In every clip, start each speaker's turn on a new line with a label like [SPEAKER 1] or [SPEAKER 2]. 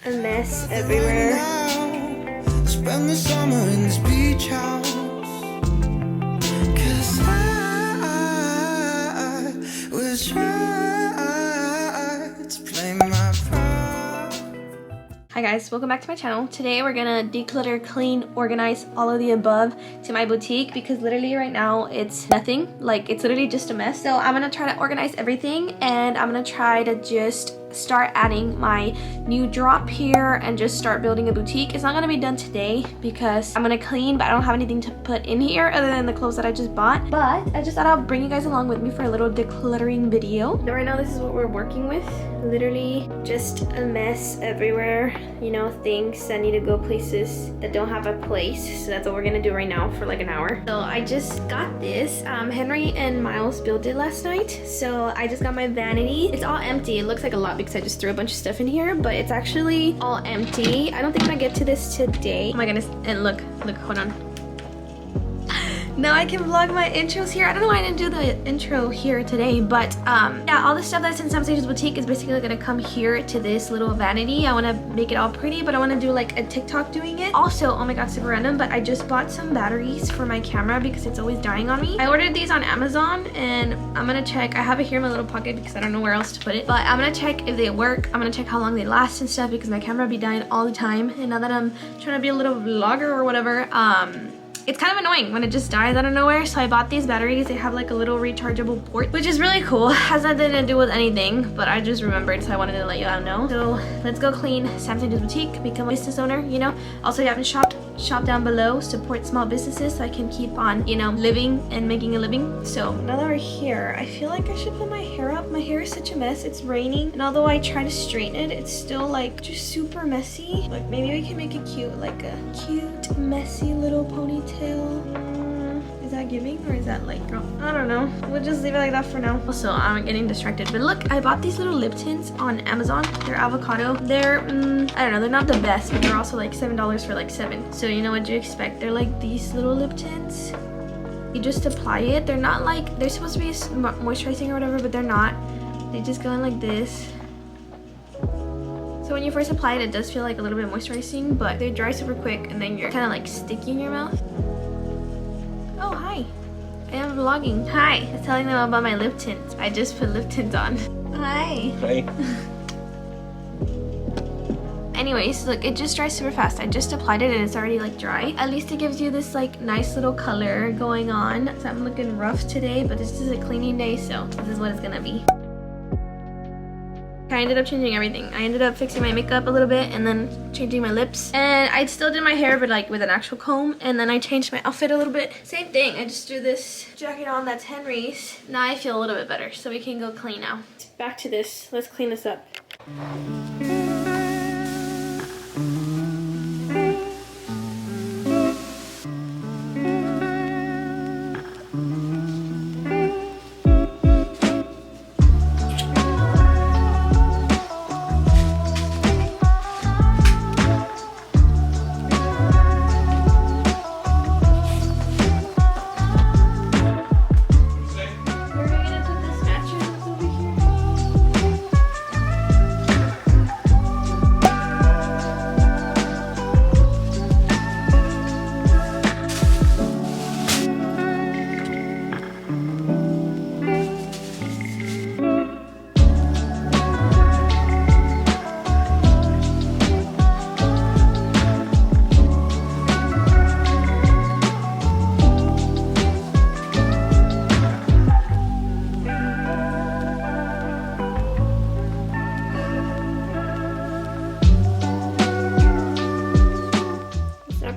[SPEAKER 1] a mess everywhere.
[SPEAKER 2] Spend the summer in this beach house. 'Cause I was trying to play my part.
[SPEAKER 1] Hi guys, welcome back to my channel. Today we're gonna declutter, clean, organize, all of the above to my boutique because literally right now it's nothing. Like, it's literally just a mess. So I'm gonna try to organize everything and I'm gonna try to just start adding my new drop here and just start building a boutique. It's not gonna be done today because I'm gonna clean, but I don't have anything to put in here other than the clothes that I just bought. But I just thought I'll bring you guys along with me for a little decluttering video. So right now this is what we're working with. Literally just a mess everywhere, you know, things that need to go places that don't have a place. So that's what we're gonna do right now for like an hour. So I just got this. Henry and Miles built it last night. So I just got my vanity. It's all empty. It looks like a lot because I just threw a bunch of stuff in here, but it's actually all empty. I don't think I'm gonna get to this today. Oh my goodness. And look, hold on. Now I can vlog my intros here. I don't know why I didn't do the intro here today, but yeah, all the stuff that's in Sam Sage's boutique is basically gonna come here to this little vanity. I wanna make it all pretty, but I wanna do like a TikTok doing it. Also, oh my god, super random, but I just bought some batteries for my camera because it's always dying on me. I ordered these on Amazon and I'm gonna check. I have it here in my little pocket because I don't know where else to put it, but I'm gonna check if they work. I'm gonna check how long they last and stuff because my camera be dying all the time. And now that I'm trying to be a little vlogger or whatever, it's kind of annoying when it just dies out of nowhere. So I bought these batteries. They have like a little rechargeable port, which is really cool. Has nothing to do with anything, but I just remembered, so I wanted to let you all know. So let's go clean Sam Sage's boutique, become a business owner, you know. Also, if you haven't shopped, shop down below, support small businesses so I can keep on, you know, living and making a living. So now that we're here, I feel like I should put my hair up. My hair is such a mess. It's raining, and although I try to straighten it, it's still like just super messy. Like, maybe we can make it cute, like a cute, messy little ponytail. Is that giving or is that like, girl? I don't know. We'll just leave it like that for now. Also, I'm getting distracted. But look, I bought these little lip tints on Amazon. They're avocado. They're, I don't know, they're not the best, but they're also like $7 for like 7. So you know what you expect. They're like these little lip tints. You just apply it. They're not like, they're supposed to be moisturizing or whatever, but they're not. They just go in like this. So when you first apply it, it does feel like a little bit moisturizing, but they dry super quick and then you're kind of like sticky in your mouth. Oh, hi. I am vlogging. Hi. I was telling them about my lip tints. I just put lip tints on. Hi.
[SPEAKER 3] Hi.
[SPEAKER 1] Anyways, look, it just dries super fast. I just applied it and it's already like dry. At least it gives you this like nice little color going on. So I'm looking rough today, but this is a cleaning day, so this is what it's gonna be. I ended up changing everything. I ended up fixing my makeup a little bit and then changing my lips. And I still did my hair, but like with an actual comb. And then I changed my outfit a little bit. Same thing. I just threw this jacket on that's Henry's. Now I feel a little bit better, so we can go clean now. Back to this. Let's clean this up.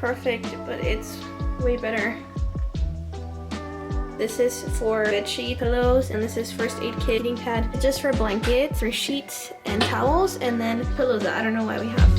[SPEAKER 1] Perfect, but it's way better. This is for bedsheet pillows, and this is first aid kit heating pad. It's just for blankets, for sheets and towels, and then pillows that I don't know why we have.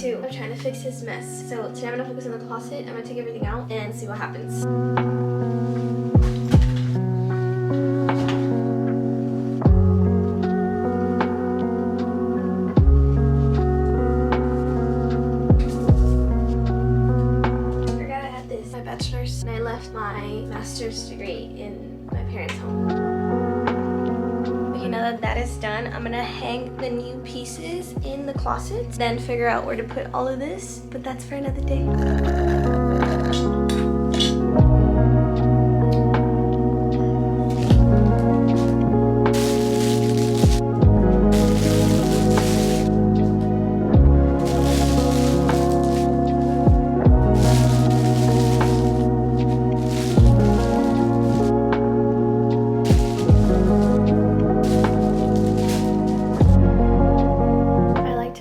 [SPEAKER 1] 2 of trying to fix this mess. So today I'm gonna focus on the closet. I'm gonna take everything out and see what happens. And I left my master's degree in my parents' home. Okay, now that that is done, I'm gonna hang the new pieces in the closet, then figure out where to put all of this, but that's for another day.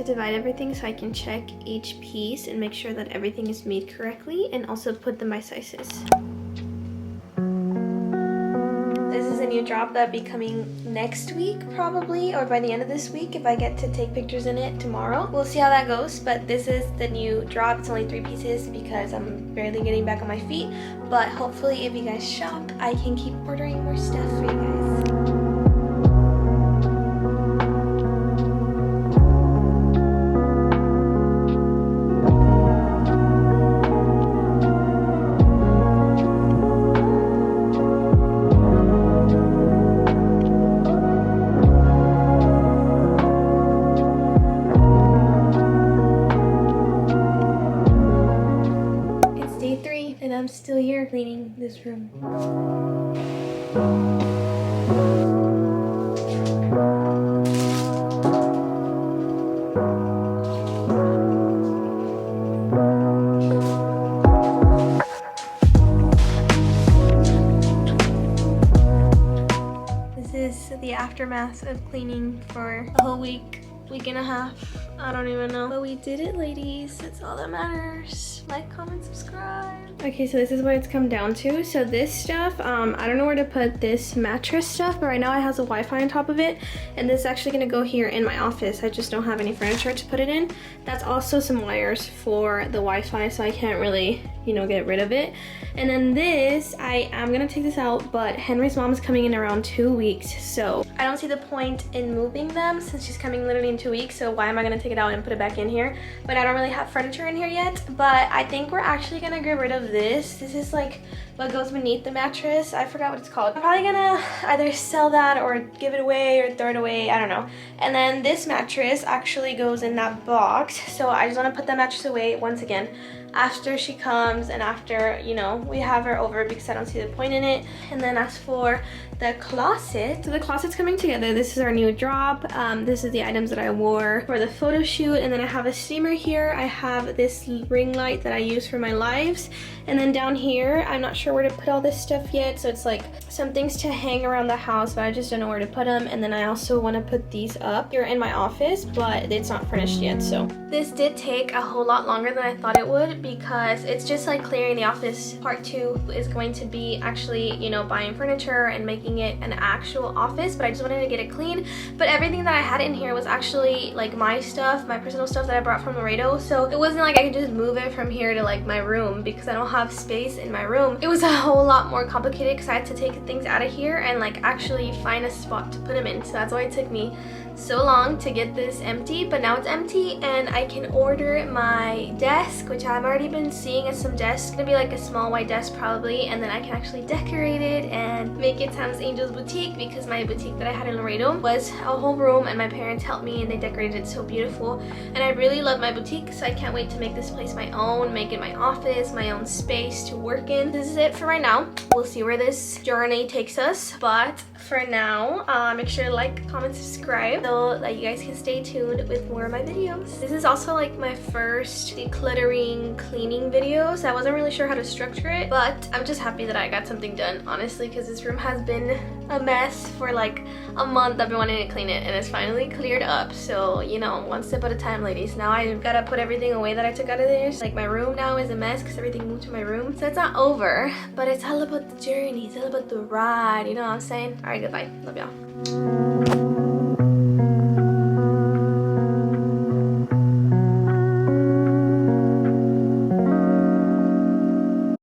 [SPEAKER 1] Divide everything so I can check each piece and make sure that everything is made correctly, and also put them by sizes. This is a new drop that'll be coming next week probably, or by the end of this week if I get to take pictures in it tomorrow. We'll see how that goes, but this is the new drop. It's only 3 pieces because I'm barely getting back on my feet, but hopefully if you guys shop, I can keep ordering more stuff for you guys. And I'm still here cleaning this room. This is the aftermath of cleaning for a whole week and a half. I don't even know. But we did it, ladies. That's all that matters. Like, comment, subscribe. Okay, so this is what it's come down to. So this stuff, I don't know where to put this mattress stuff, but right now it has a Wi-Fi on top of it. And this is actually gonna go here in my office. I just don't have any furniture to put it in. That's also some wires for the Wi-Fi, so I can't really, you know, get rid of it. And then this, I am gonna take this out, but Henry's mom is coming in around 2 weeks. So I don't see the point in moving them since she's coming literally in 2 weeks. So why am I gonna take it out and put it back in here? But I don't really have furniture in here yet. But I think we're actually gonna get rid of this. This is like what goes beneath the mattress. I forgot what it's called. I'm probably gonna either sell that or give it away or throw it away. I don't know. And then this mattress actually goes in that box. So I just wanna put that mattress away once again after she comes and after, you know, we have her over, because I don't see the point in it. And then as for the closet, so the closet's coming together. This is our new drop. This is the items that I wore for the photo shoot, and then I have a steamer here. I have this ring light that I use for my lives, and then down here I'm not sure where to put all this stuff yet, so it's like some things to hang around the house, but I just don't know where to put them. And then I also want to put these up here in my office, but it's not finished yet. So this did take a whole lot longer than I thought it would, because it's just like clearing the office. Part 2 is going to be actually, you know, buying furniture and making it an actual office, but I just wanted to get it clean. But everything that I had in here was actually like my stuff, my personal stuff that I brought from Laredo, so it wasn't like I could just move it from here to like my room, because I don't have space in my room. It was a whole lot more complicated because I had to take things out of here and like actually find a spot to put them in. So that's why it took me so long to get this empty, but now it's empty and I can order my desk, which I've already been seeing as some desks. It's gonna be like a small white desk probably, and then I can actually decorate it and make it Sam's Angel's Boutique, because my boutique that I had in Laredo was a whole room and my parents helped me and they decorated it so beautiful. And I really love my boutique, so I can't wait to make this place my own, make it my office, my own space to work in. This is it for right now. We'll see where this journey takes us, but for now, make sure to like, comment, subscribe so that you guys can stay tuned with more of my videos. This is also like my first decluttering cleaning video, so I wasn't really sure how to structure it, but I'm just happy that I got something done, honestly, because this room has been a mess for like a month. I've been wanting to clean it and it's finally cleared up. So, you know, one step at a time, ladies. Now I've got to put everything away that I took out of there. Like my room now is a mess because everything moved to my room. So it's not over, but it's all about the journey. It's all about the ride, you know what I'm saying? All right, goodbye. Love y'all.